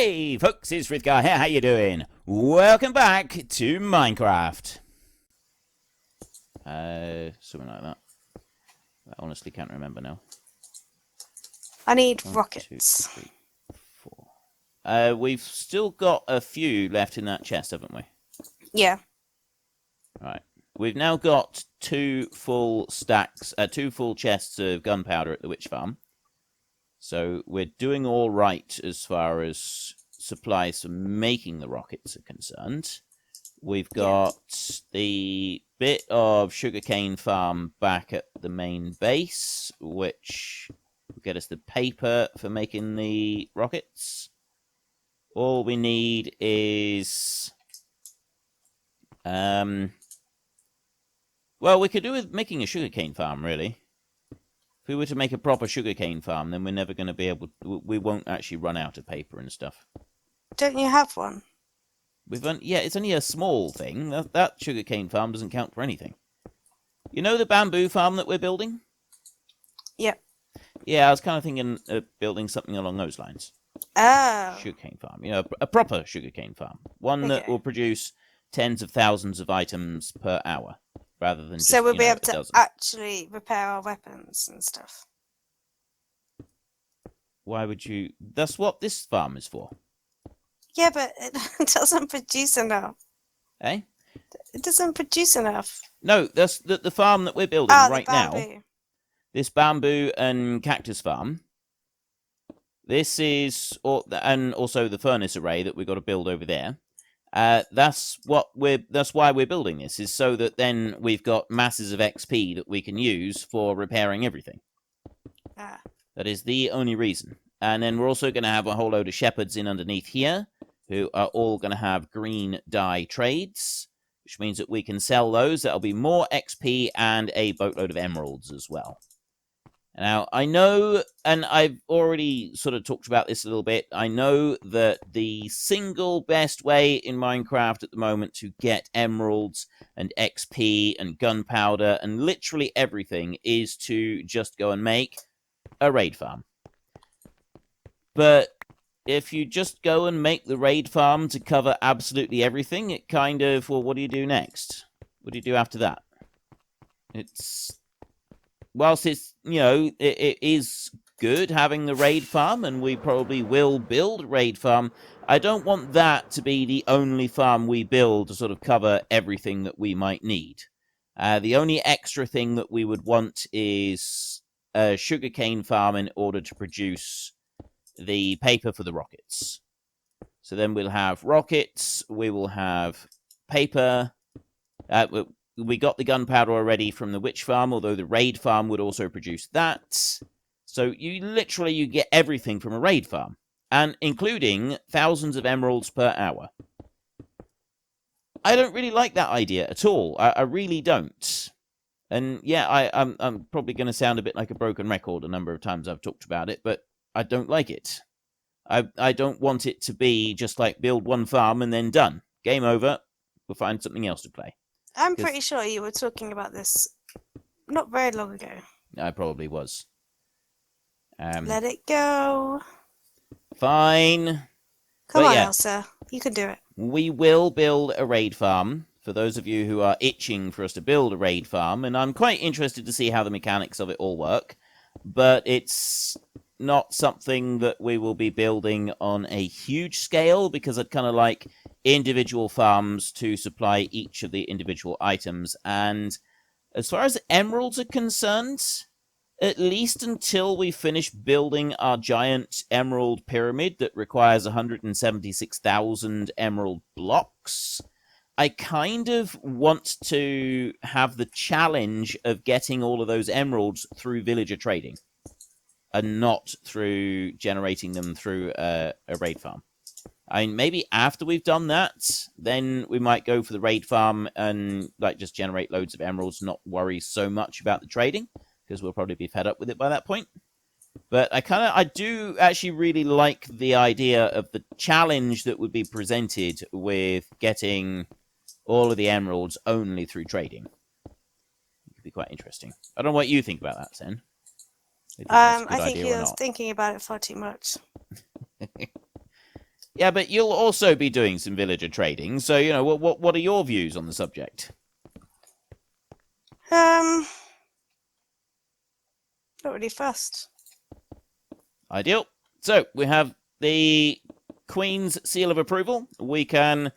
Hey folks, it's Frithgar here, how you doing? Welcome back to Minecraft. Something like that. I honestly can't remember now. I need 1, rockets. 2, 3, 4. We've still got a few left in that chest, haven't we? Yeah. Right. We've now got 2 full chests of gunpowder at the witch farm. So we're doing all right as far as supplies for making the rockets are concerned. We've got the bit of sugarcane farm back at the main base, which will get us the paper for making the rockets. All we need is... well, we could do with making a sugarcane farm, really. If we were to make a proper sugarcane farm, then we're never going to be able... We won't actually run out of paper and stuff. Don't you have one? Yeah, it's only a small thing. That sugarcane farm doesn't count for anything. You know the bamboo farm that we're building? Yep. Yeah, I was kind of thinking of building something along those lines. Oh. Sugarcane farm. You know, a proper sugarcane farm. One that will produce tens of thousands of items per hour, rather than just, so we'll be able a to dozen. actually repair our weapons and stuff. Why would you... That's what this farm is for. Yeah, but it doesn't produce enough. Eh? It doesn't produce enough. No, that's the farm that we're building right now. This bamboo and cactus farm. This is... and also the furnace array that we've got to build over there. That's why we're building this, is so that then we've got masses of XP that we can use for repairing everything. Ah. That is the only reason. And then we're also going to have a whole load of shepherds in underneath here, who are all going to have green dye trades, which means that we can sell those. That'll be more XP and a boatload of emeralds as well. Now, I know, and I've already sort of talked about this a little bit, I know that the single best way in Minecraft at the moment to get emeralds and XP and gunpowder and literally everything is to just go and make a raid farm. But if you just go and make the raid farm to cover absolutely everything, it kind of, well, what do you do next? What do you do after that? It's... Whilst it's, it is good having the raid farm, and we probably will build a raid farm, I don't want that to be the only farm we build to sort of cover everything that we might need. The only extra thing that we would want is a sugarcane farm in order to produce the paper for the rockets. So then we'll have rockets, we will have paper. We got the gunpowder already from the witch farm, although the raid farm would also produce that. So you get everything from a raid farm, and including thousands of emeralds per hour. I don't really like that idea at all. I really don't. And yeah, I'm probably going to sound a bit like a broken record a number of times I've talked about it, but I don't like it. I don't want it to be just like build one farm and then done. Game over. We'll find something else to play. I'm pretty sure you were talking about this not very long ago. I probably was. Let it go. Fine. Come on, Elsa. You can do it. We will build a raid farm. For those of you who are itching for us to build a raid farm, and I'm quite interested to see how the mechanics of it all work, but it's not something that we will be building on a huge scale, because I'd kind of like individual farms to supply each of the individual items. And as far as emeralds are concerned, at least until we finish building our giant emerald pyramid that requires 176,000 emerald blocks, I kind of want to have the challenge of getting all of those emeralds through villager trading, and not through generating them through a raid farm. I mean, maybe after we've done that, then we might go for the raid farm and just generate loads of emeralds, not worry so much about the trading, because we'll probably be fed up with it by that point. But I do actually really like the idea of the challenge that would be presented with getting all of the emeralds only through trading. It could be quite interesting. I don't know what you think about that, Sen. I think you're thinking about it far too much. Yeah, but you'll also be doing some villager trading, so, you know, what are your views on the subject? Not really fussed. Ideal. So, we have the Queen's seal of approval. We can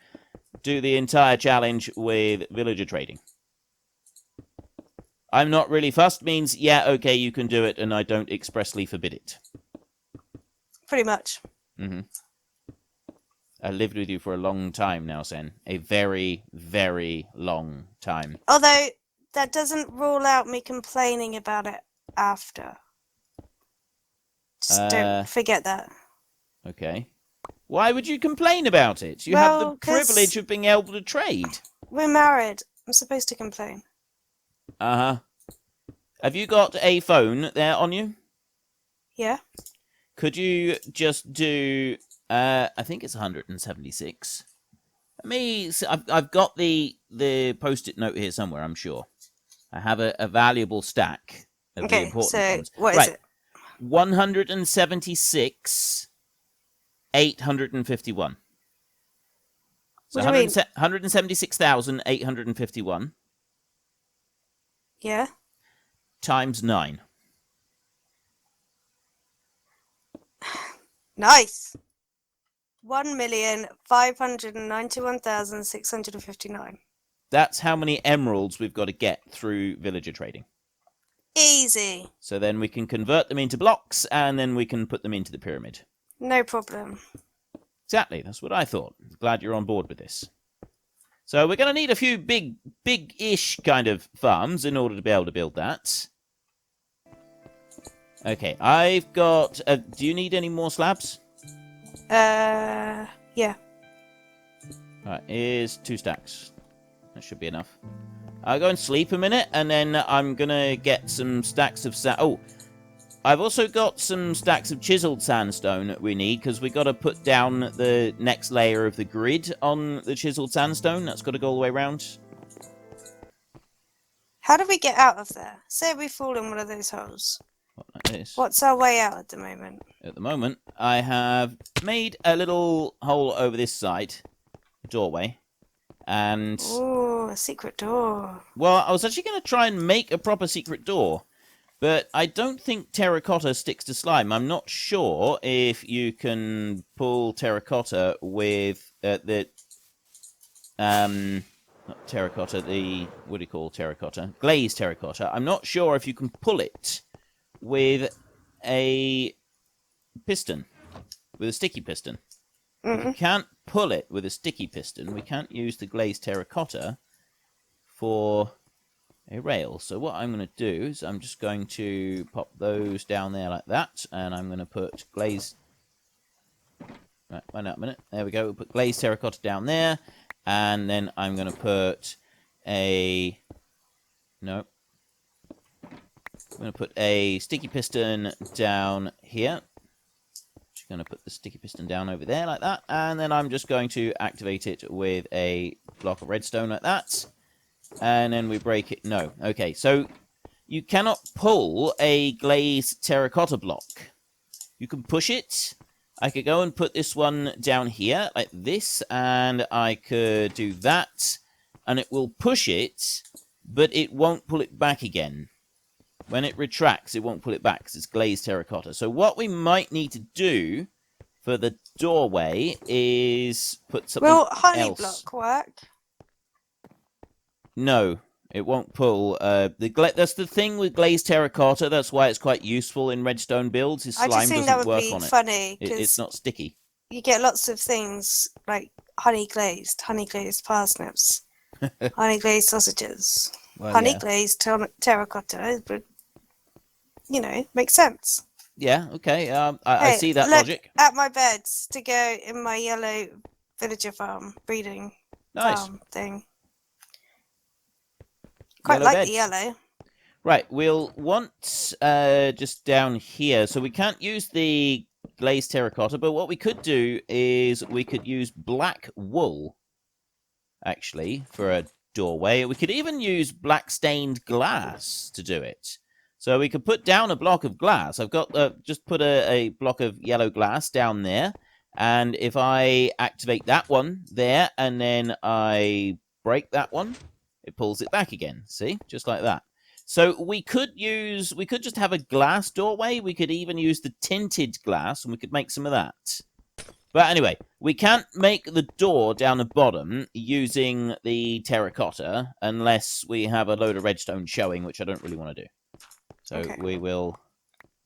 do the entire challenge with villager trading. I'm not really fussed means, yeah, okay, you can do it, and I don't expressly forbid it. Pretty much. Mm-hmm. I lived with you for a long time now, Sen. A very, very long time. Although, that doesn't rule out me complaining about it after. Just don't forget that. Okay. Why would you complain about it? You have the privilege of being able to trade. We're married. I'm supposed to complain. Uh-huh. Have you got a phone there on you? Yeah. Could you just do... I think it's 176. I've got the post-it note here somewhere, I'm sure. I have a valuable stack of the important ones. What is it? 176, 851. So 176,851. Yeah. Times 9. Nice. 1,591,659. That's how many emeralds we've got to get through villager trading. Easy. So then we can convert them into blocks, and then we can put them into the pyramid. No problem. Exactly, that's what I thought. Glad you're on board with this. So we're going to need a few big-ish kind of farms in order to be able to build that. Okay, I've got... do you need any more slabs? Yeah. Alright, here's 2 stacks. That should be enough. I'll go and sleep a minute, and then I'm going to get some stacks of sand. Oh, I've also got some stacks of chiseled sandstone that we need, because we've got to put down the next layer of the grid on the chiseled sandstone. That's got to go all the way around. How do we get out of there? Say we fall in one of those holes. Like this. What's our way out at the moment? At the moment, I have made a little hole over this side, a doorway, and... Ooh, a secret door. Well, I was actually going to try and make a proper secret door, but I don't think terracotta sticks to slime. I'm not sure if you can pull terracotta with not terracotta, what do you call terracotta? Glazed terracotta. I'm not sure if you can pull it with a piston, with a sticky piston. If you can't pull it with a sticky piston, we can't use the glazed terracotta for a rail. So what I'm going to do is I'm just going to pop those down there like that, and I'm going to put glazed... Right, wait a minute. There we go. We'll put glazed terracotta down there, and then I'm going to put a... No. I'm going to put a sticky piston down here. Just going to put the sticky piston down over there like that. And then I'm just going to activate it with a block of redstone like that. And then we break it. No. Okay, so you cannot pull a glazed terracotta block. You can push it. I could go and put this one down here like this. And I could do that. And it will push it, but it won't pull it back again. When it retracts, it won't pull it back because it's glazed terracotta. So what we might need to do for the doorway is put something else. Will honey block work? No, it won't pull. That's the thing with glazed terracotta. That's why it's quite useful in redstone builds. Is slime doesn't work on it. Funny, it's not sticky. You get lots of things like honey glazed parsnips, honey glazed sausages, well, honey glazed terracotta, but you know, makes sense. Yeah, okay. I see that logic. At my beds to go in my yellow villager farm breeding farm thing. Quite Yellow like beds. the yellow. Right, we'll want just down here. So we can't use the glazed terracotta, but what we could do is we could use black wool, actually, for a doorway. We could even use black stained glass to do it. So we could put down a block of glass. I've got just put a block of yellow glass down there, And if I activate that one there, and then I break that one, it pulls it back again. See? Just like that. So we could just have a glass doorway. We could even use the tinted glass, and we could make some of that. But anyway, we can't make the door down the bottom using the terracotta unless we have a load of redstone showing, which I don't really want to do. So Okay. let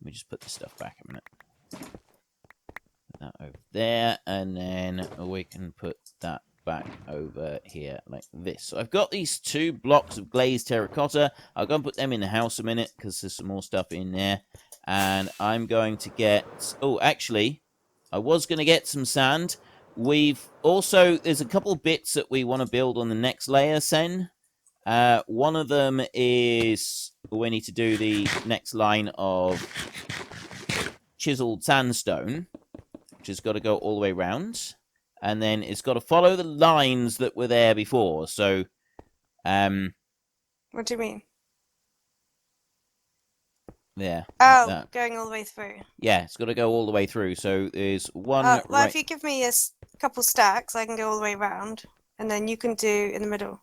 me just put this stuff back a minute. Put that over there, and then we can put that back over here like this. So I've got these 2 blocks of glazed terracotta. I'll go and put them in the house a minute because there's some more stuff in there. And I'm going to get... Oh, actually, I was going to get some sand. There's a couple bits that we want to build on the next layer, Sen. One of them is we need to do the next line of chiseled sandstone, which has got to go all the way around. And then it's got to follow the lines that were there before. So, What do you mean? there. Oh, like going all the way through. Yeah, it's got to go all the way through. So there's one well, if you give me a couple stacks, I can go all the way around, and then you can do in the middle.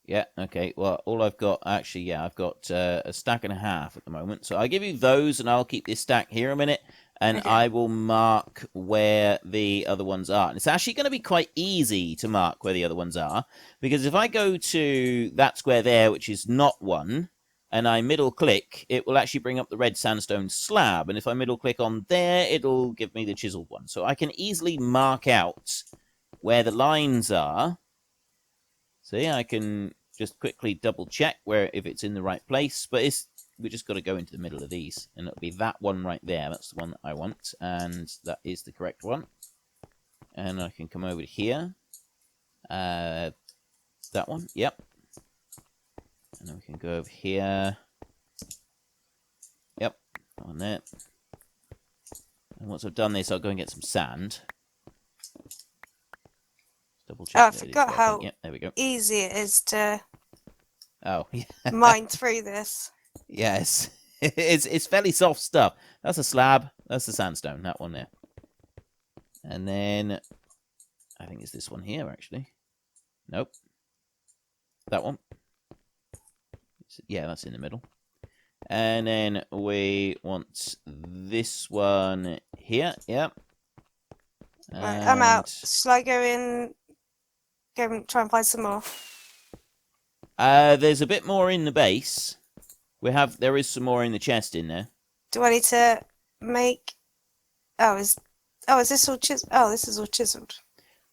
Yeah, okay. Well, all I've got, actually, yeah, I've got a stack and a half at the moment. So I'll give you those, and I'll keep this stack here a minute, and Okay. I will mark where the other ones are. And it's actually going to be quite easy to mark where the other ones are, because if I go to that square there, which is not one, and I middle-click, it will actually bring up the red sandstone slab, and if I middle-click on there, it'll give me the chiseled one. So I can easily mark out where the lines are. See, I can just quickly double check if it's in the right place, but we just got to go into the middle of these, and it'll be that one right there. That's the one that I want, and that is the correct one. And I can come over to here. That one, yep. And then we can go over here. Yep, that one there. And once I've done this, I'll go and get some sand. Double check. Oh, I forgot how yep, there we go. easy it is to mine through this. Yes, it's fairly soft stuff. That's a slab. That's the sandstone. That one there. And then I think it's this one here, actually. Nope. That one. Yeah, that's in the middle. And then we want this one here. Yep. Right, I'm out. Shall I go and try and find some more? There's a bit more in the base. There is some more in the chest in there. Do I need to make? Is this all chiseled? Oh, this is all chiseled.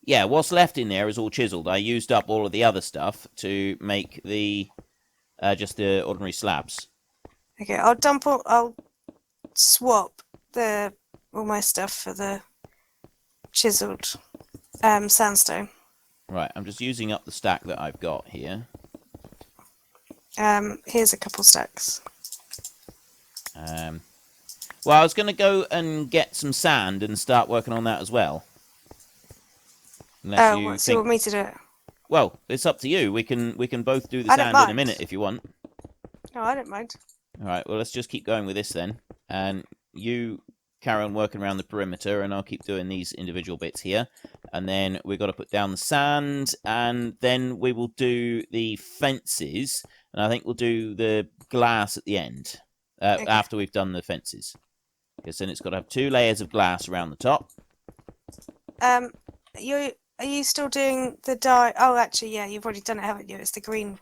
Yeah, what's left in there is all chiseled. I used up all of the other stuff to make the just the ordinary slabs. Okay, I'll swap all my stuff for the chiseled sandstone. Right, I'm just using up the stack that I've got here. Here's a couple stacks. Well, I was going to go and get some sand and start working on that as well. So you want me to do it? Well, it's up to you. We can both do the I don't sand in a mind. minute if you want. No, I don't mind. All right, well, let's just keep going with this then. And you carry on working around the perimeter, and I'll keep doing these individual bits here. And then we've got to put down the sand, and then we will do the fences. And I think we'll do the glass at the end, Okay. after we've done the fences. Because then it's got to have 2 layers of glass around the top. Are you still doing the dye? Oh, actually, yeah, you've already done it, haven't you? It's the green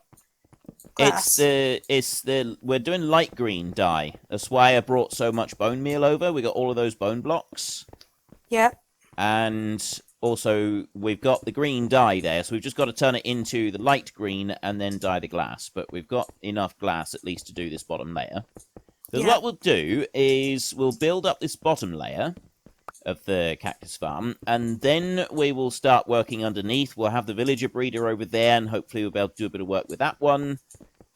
glass. We're doing light green dye. That's why I brought so much bone meal over. We got all of those bone blocks. Yeah. And also, we've got the green dye there, so we've just got to turn it into the light green and then dye the glass. But we've got enough glass, at least, to do this bottom layer. Because what we'll do is we'll build up this bottom layer of the cactus farm, and then we will start working underneath. We'll have the villager breeder over there, and hopefully we'll be able to do a bit of work with that one.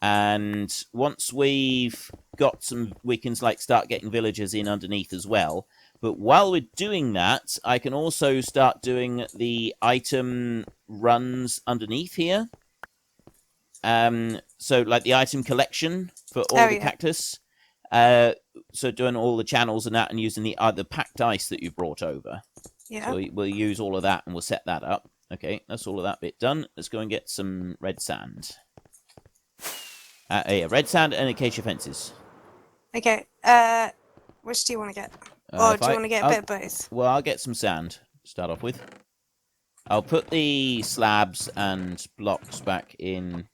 And once we've got we can start getting villagers in underneath as well. But while we're doing that, I can also start doing the item runs underneath here. So like the item collection for all the cactus. So doing all the channels and that, and using the packed ice that you brought over. Yeah. So we'll use all of that and we'll set that up. Okay, that's all of that bit done. Let's go and get some red sand. Yeah, red sand and acacia fences. Okay. Which do you want to get? Or do you want to get a bit of both? Well, I'll get some sand to start off with. I'll put the slabs and blocks back in.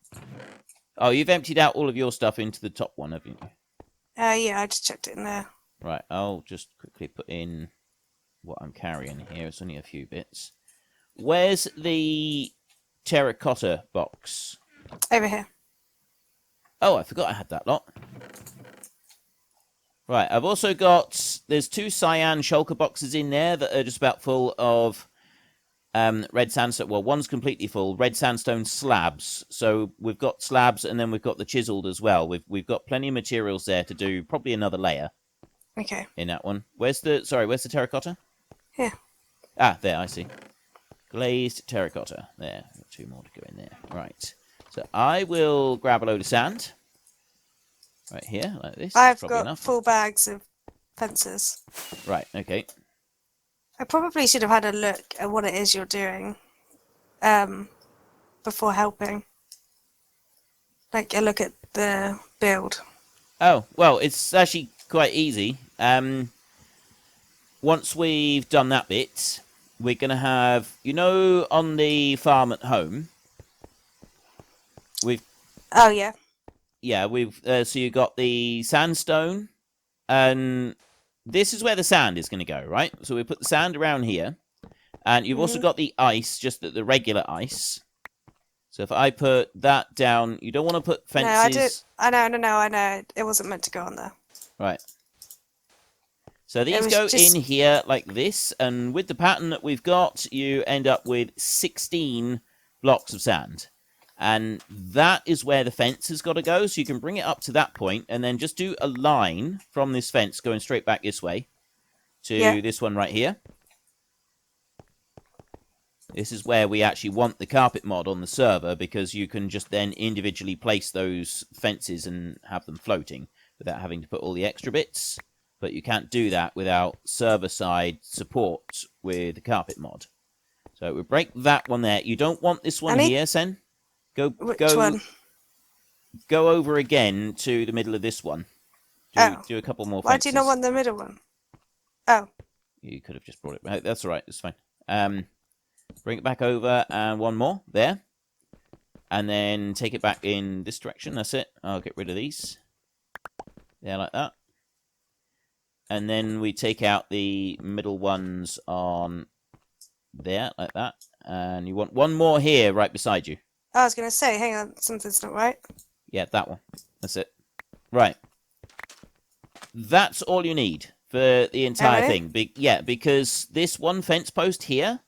Oh, you've emptied out all of your stuff into the top one, haven't you? Yeah, I just checked it in there. Right, I'll just quickly put in what I'm carrying here. It's only a few bits. Where's the terracotta box? Over here. Oh, I forgot I had that lot. Right, I've also got... There's 2 cyan shulker boxes in there that are just about full of red sandstone. Well, one's completely full. Red sandstone slabs. So we've got slabs and then we've got the chiseled as well. We've got plenty of materials there to do probably another layer. Okay. In that one. Where's the terracotta? Here. Ah, there, I see. Glazed terracotta. There, 2 more to go in there. Right. So I will grab a load of sand. Right here, like this. I've probably got enough. full bags of fences. Right, okay. I probably should have had a look at what it is you're doing before helping. Like a look at the build. Oh, well, it's actually quite easy. Once we've done that bit, we're going to have, on the farm at home, Oh, yeah. Yeah, so you got the sandstone, and this is where the sand is going to go, right? So we put the sand around here, and you've also got the ice, just the regular ice. So if I put that down, you don't want to put fences. No, I know. It wasn't meant to go on there. Right. So these go in here like this, and with the pattern that we've got, you end up with 16 blocks of sand. And that is where the fence has got to go, so you can bring it up to that point, and then just do a line from this fence going straight back this way to this one right here. This is where we actually want the carpet mod on the server, because you can just then individually place those fences and have them floating without having to put all the extra bits. But you can't do that without server-side support with the carpet mod. So we break that one there. You don't want this one here, Sen. Which one? Go over again to the middle of this one. Do a couple more fences. Why do you not want the middle one? Oh. You could have just brought it back. That's all right. It's fine. Bring it back over and one more. There. And then take it back in this direction. That's it. I'll get rid of these. There, like that. And then we take out the middle ones on there, like that. And you want one more here right beside you. I was going to say, hang on, something's not right. Yeah, that one. That's it. Right. That's all you need for the entire thing. Because this one fence post here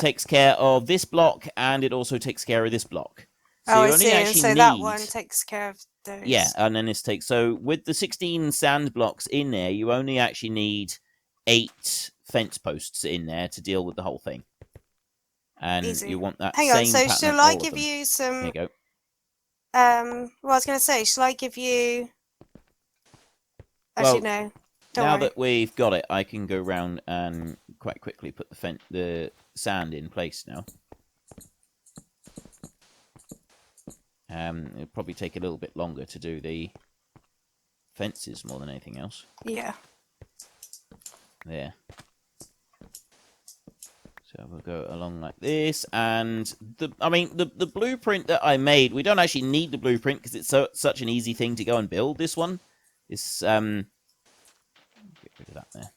takes care of this block, and it also takes care of this block. So I see. And so that one takes care of those. Yeah, and then this takes... So with the 16 sand blocks in there, you only actually need 8 fence posts in there to deal with the whole thing. And you want that same pattern. Hang on, so shall I give you some... There you go. Well, I was going to say, shall I give you... Actually, no. Don't now worry. that we've got it, I can go round and quite quickly put the sand in place now. It'll probably take a little bit longer to do the fences more than anything else. Yeah. There. So we'll go along like this, and the blueprint that I made, we don't actually need the blueprint because it's such an easy thing to go and build. This one is get rid of that there.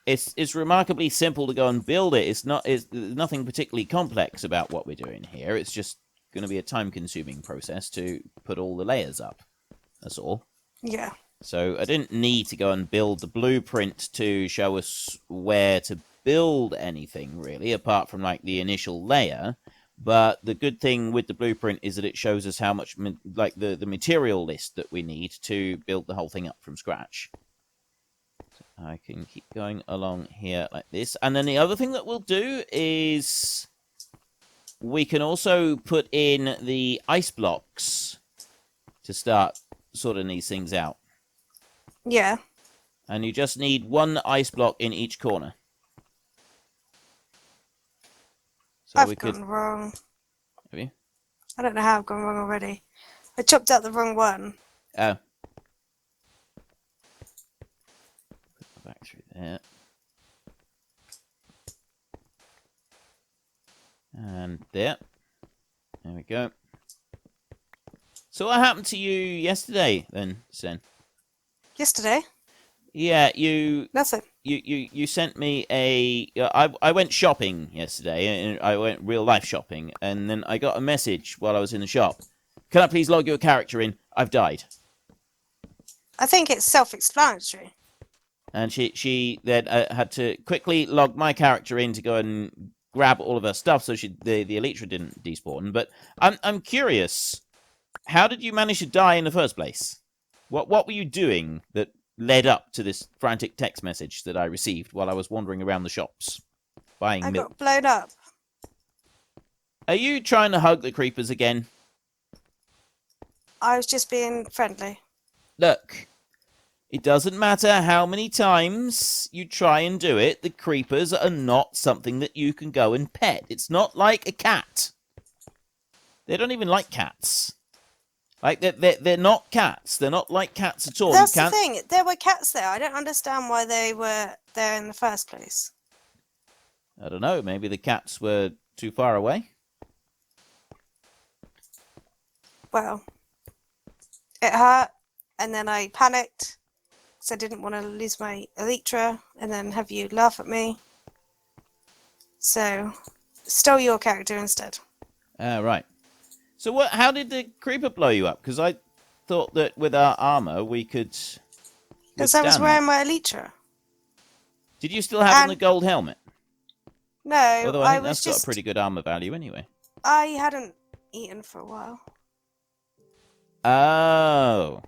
It's remarkably simple to go and build it. It's nothing particularly complex about what we're doing here. It's just going to be a time-consuming process to put all the layers up. That's all. Yeah. So I didn't need to go and build the blueprint to show us where to build anything, really, apart from, like, the initial layer. But the good thing with the blueprint is that it shows us how much, like, the material list that we need to build the whole thing up from scratch. So I can keep going along here like this. And then the other thing that we'll do is we can also put in the ice blocks to start sorting these things out. Yeah. And you just need one ice block in each corner. So I've gone wrong. Have you? I don't know how I've gone wrong already. I chopped out the wrong one. Oh. Go back through there. And there. There we go. So what happened to you yesterday then, Sen? Yesterday? Yeah, you Nothing. you sent me a. I went shopping yesterday, and I went real life shopping, and then I got a message while I was in the shop. Can I please log your character in? I've died. I think it's self-explanatory. And she then had to quickly log my character in to go and grab all of her stuff, so the Elytra didn't despawn. But I'm curious, how did you manage to die in the first place? What were you doing that led up to this frantic text message that I received while I was wandering around the shops buying I milk? got blown up. Are you trying to hug the creepers again? I was just being friendly. Look, it doesn't matter how many times you try and do it, the creepers are not something that you can go and pet. It's not like a cat. They don't even like cats. Like, they're not cats. They're not like cats at all. That's the thing. There were cats there. I don't understand why they were there in the first place. I don't know. Maybe the cats were too far away? Well, it hurt, and then I panicked because I didn't want to lose my Elytra and then have you laugh at me. So, stole your character instead. Ah, right. So how did the creeper blow you up? Because I thought that with our armor we could. Because I was wearing my Elytra. Did you still have on the gold helmet? No, although I think that's got a pretty good armor value anyway. I hadn't eaten for a while. Oh.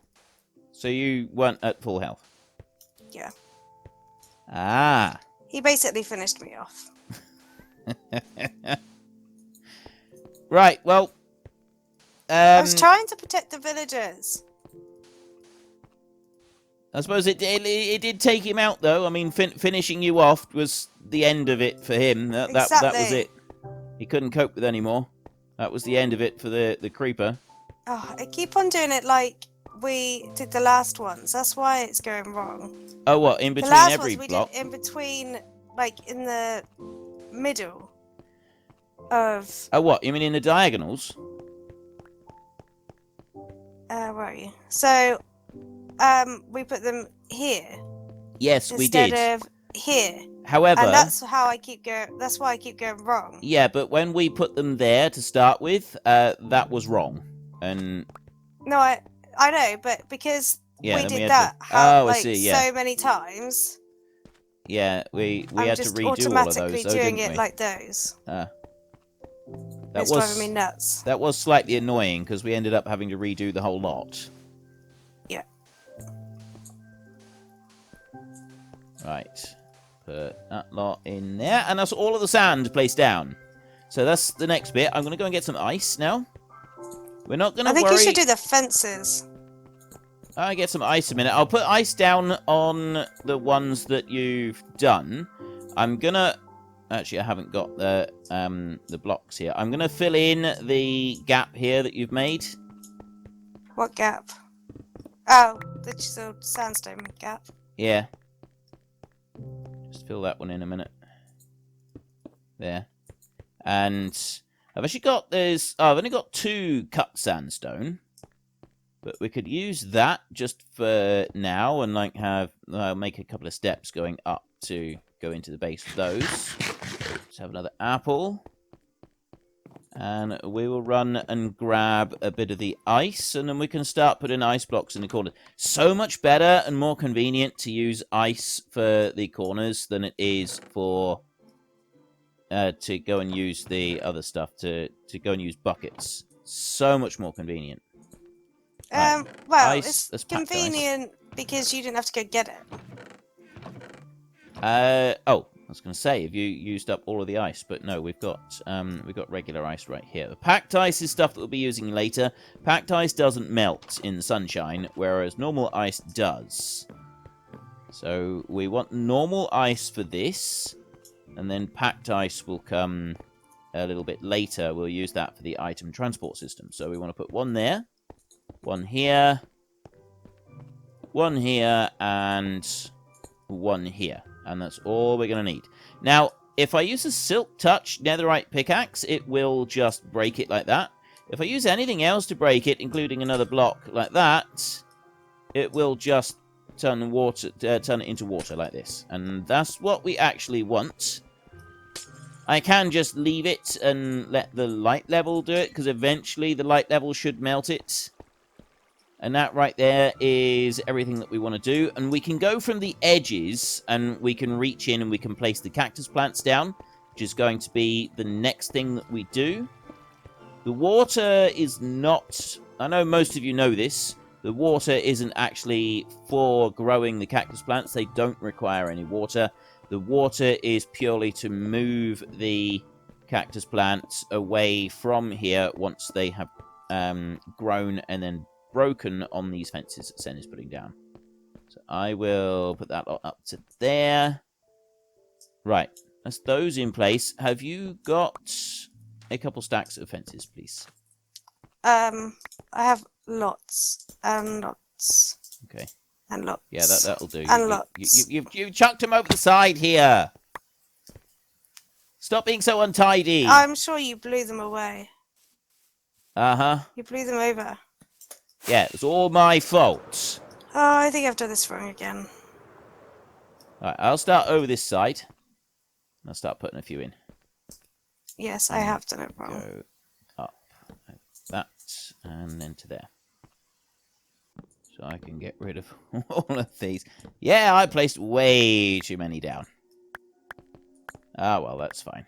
So you weren't at full health? Yeah. Ah. He basically finished me off. Right, well. I was trying to protect the villagers. I suppose it did take him out, though. I mean, finishing you off was the end of it for him. That was it. He couldn't cope with anymore. That was the end of it for the creeper. Oh, I keep on doing it like we did the last ones. That's why it's going wrong. Oh, what? In between the last every ones block? We did in between, like in the middle of... Oh, what? You mean in the diagonals? Where are you? So, we put them here. Yes, we did. Instead of here. However... And that's how I keep going... That's why I keep going wrong. Yeah, but when we put them there to start with, that was wrong. And... No, I know, but because we did that I see, yeah. so many times... Yeah, we had to redo all of those, automatically doing it like those. It's driving me nuts. That was slightly annoying, because we ended up having to redo the whole lot. Yeah. Right. Put that lot in there. And that's all of the sand placed down. So that's the next bit. I'm going to go and get some ice now. We're not going to worry... I think you should do the fences. I'll get some ice a minute. I'll put ice down on the ones that you've done. I'm going to... Actually, I haven't got the blocks here. I'm going to fill in the gap here that you've made. What gap? Oh, the chiseled sandstone gap. Yeah. Just fill that one in a minute. There. And I've actually got this... Oh, I've only got 2 cut sandstone. But we could use that just for now and like make a couple of steps going up to go into the base of those. Let's have another apple. And we will run and grab a bit of the ice, and then we can start putting ice blocks in the corner. So much better and more convenient to use ice for the corners than it is for to go and use the other stuff, to go and use buckets. So much more convenient. Well, ice, it's convenient because you didn't have to go get it. Oh, I was going to say, have you used up all of the ice? But no, we've got regular ice right here. The packed ice is stuff that we'll be using later. Packed ice doesn't melt in the sunshine, whereas normal ice does. So we want normal ice for this, and then packed ice will come a little bit later, we'll use that for the item transport system. So we want to put one there, one here, and one here. And that's all we're going to need. Now, if I use a Silk Touch netherite pickaxe, it will just break it like that. If I use anything else to break it, including another block like that, it will just turn it into water like this. And that's what we actually want. I can just leave it and let the light level do it, because eventually the light level should melt it. And that right there is everything that we want to do. And we can go from the edges, and we can reach in and we can place the cactus plants down, which is going to be the next thing that we do. The water is not... I know most of you know this. The water isn't actually for growing the cactus plants. They don't require any water. The water is purely to move the cactus plants away from here once they have grown and then broken on these fences that Sen is putting down. So I will put that lot up to there. Right, that's those in place. Have you got a couple stacks of fences, please? I have lots and lots. Okay. And lots. Yeah, that'll do. And lots. You chucked them over the side here. Stop being so untidy. I'm sure you blew them away. Uh-huh. You blew them over. Yeah, it was all my fault. Oh, I think I've done this wrong again. Alright, I'll start over this side. I'll start putting a few in. Yes, I have done it wrong. Go up like that, and then to there. So I can get rid of all of these. Yeah, I placed way too many down. Ah, well, that's fine.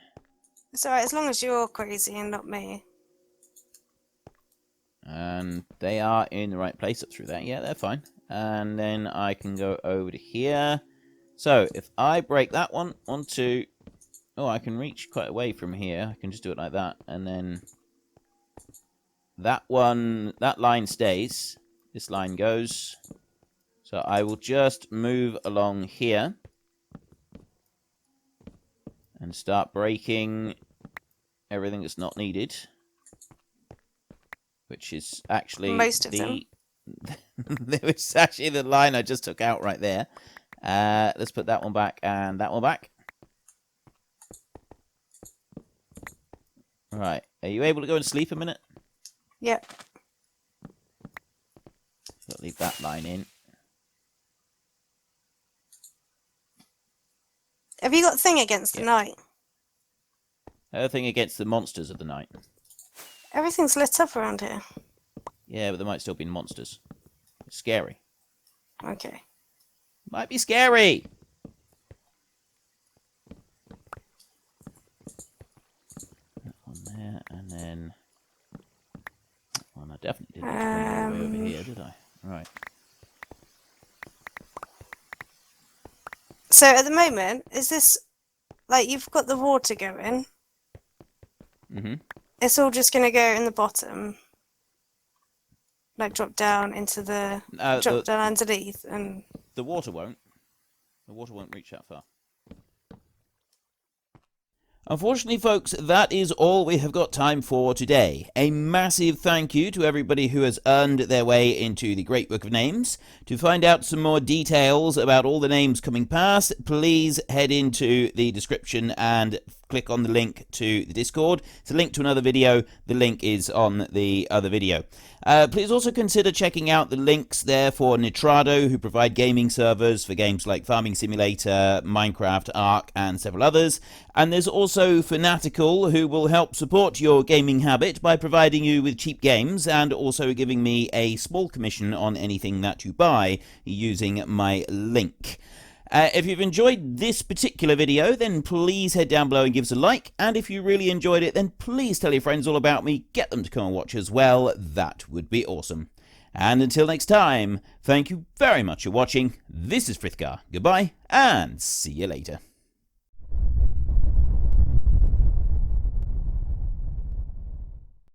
It's alright, as long as you're crazy and not me. And they are in the right place up through there. Yeah, they're fine. And then I can go over to here. So, if I break that one, 1, 2... Oh, I can reach quite away from here. I can just do it like that. And then that one, that line stays. This line goes. So I will just move along here. And start breaking everything that's not needed. Which is actually most of them. It's actually the line I just took out right there. Let's put that one back and that one back. Right. Are you able to go and sleep a minute? Yep. I'll leave that line in. Have you got thing against the night? Thing against the monsters of the night. Everything's lit up around here. Yeah, but there might still be monsters. It's scary. Okay. Might be scary! That one there, and then... That one I definitely didn't bring all the way over here, did I? Right. So at the moment, is this... Like, you've got the water going. Mm-hmm. It's all just going to go in the bottom. Like, drop down into the... drop down underneath and... The water won't. The water won't reach that far. Unfortunately, folks, that is all we have got time for today. A massive thank you to everybody who has earned their way into the Great Book of Names. To find out some more details about all the names coming past, please head into the description and click on the link to the Discord. It's a link to another video. The link is on the other video. Please also consider checking out the links there for Nitrado, who provide gaming servers for games like Farming Simulator, Minecraft, Ark, and several others. And there's also Fanatical, who will help support your gaming habit by providing you with cheap games and also giving me a small commission on anything that you buy using my link. If you've enjoyed this particular video, then please head down below and give us a like. And if you really enjoyed it, then please tell your friends all about me. Get them to come and watch as well. That would be awesome. And until next time, thank you very much for watching. This is Frithgar. Goodbye, and see you later.